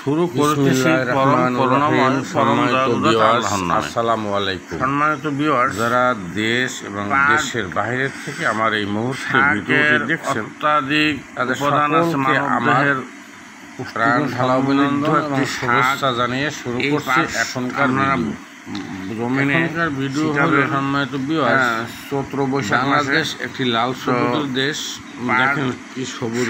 শুরু করতেছি আসসালামু আলাইকুম। সম্মানিত ভিউয়ার্স, যারা দেশ এবং দেশের বাইরের থেকে আমার এই মুহূর্তে ভিডিওটি দেখছেন অত্যাধিক তাদের উপাদান আছে মানবদেহের প্রাণ ঢালা অভিনন্দন এবং শুভেচ্ছা জানিয়ে শুরু করছি এখনকার ভিডিও হলো সম্মানিত ভিউয়ার্স, চৈত্র বৈশাখ বাংলাদেশ একটি লাল সবুজ দেশ। দেখেন কি সবুজ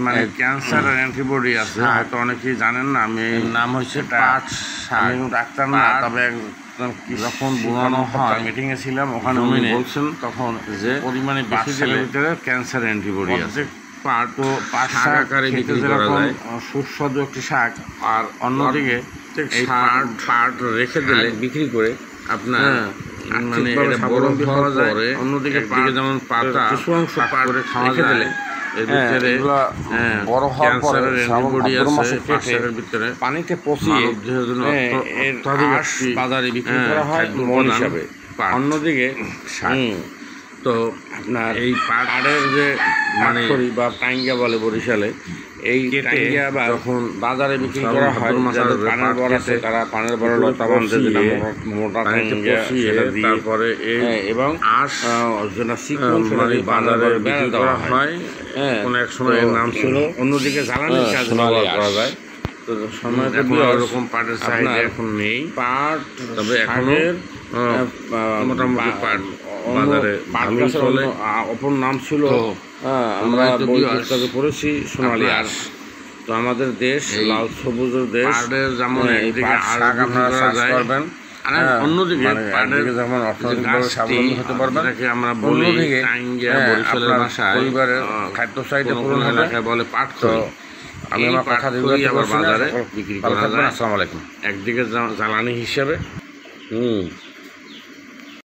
মানে ক্যান্সার অ্যান্টিবডি আছে, হয়তো অনেকেই জানেন না। আমি নাম হচ্ছে পাট শাক। আমি ডাক্তার না, তবে যখন বোনানো হয় মিটিংয়ে ছিলাম, ওখানে উনি বলছেন তখন যে পরিমাণে বেশি ছেলের ভিতরে ক্যান্সার অ্যান্টিবডি আছে। পাট শাক আকারে বিক্রি করা যায়, সুস্বাদু একটি শাক। আর অন্যদিকে এই পাট রেখে দিলে বিক্রি করে আপনার মানে বড় হওয়া যায়। অন্যদিকে যেমন পাতা কিছু অংশ পাট করে খাওয়া যায়, এর ভিতরে বড় হওয়ার পরে ভিতরে পানিতে পচিয়ে বাজারে বিক্রি করা হয় মন হিসাবে। অন্যদিকে তো আপনার এই পাটের যে মানে বা টাইঙ্গা বলে বরিশালে, এই টাইঙ্গা বা যখন বাজারে বিক্রি করা হয়, যাদের পানের বড় আছে তারা পানের বড় লতা বাঁধে, যেটা মোটা টাইঙ্গা, সেটা দিয়ে তারপরে এবং মানে বাজারে বিক্রি করা হয়। কোন এক সময় এর নাম ছিল। অন্যদিকে জ্বালানির কাজ করা যায়। তো সময় এরকম পাটের চাহিদা এখন নেই। পাট তবে এখনো মোটামুটি পাট বাজারে চলে। অপর নাম ছিল, আমরা বইটাকে পড়েছি, সোনালী আঁশ। তো আমাদের দেশ লাল সবুজের দেশ, যেমন একদিকে করবেন, অন্যদিকে যেমন অর্থনৈতিকভাবে স্বাবলম্বী হতে পারবেন। আমরা বলি বরিশালের ভাষায় পরিবারের খাদ্য চাহিদা পূরণ এলাকায় বলে পাট। আমি আমার কথা দিয়ে বাজারে বিক্রি করা যায়। আসসালামু আলাইকুম। একদিকে জ্বালানি হিসেবে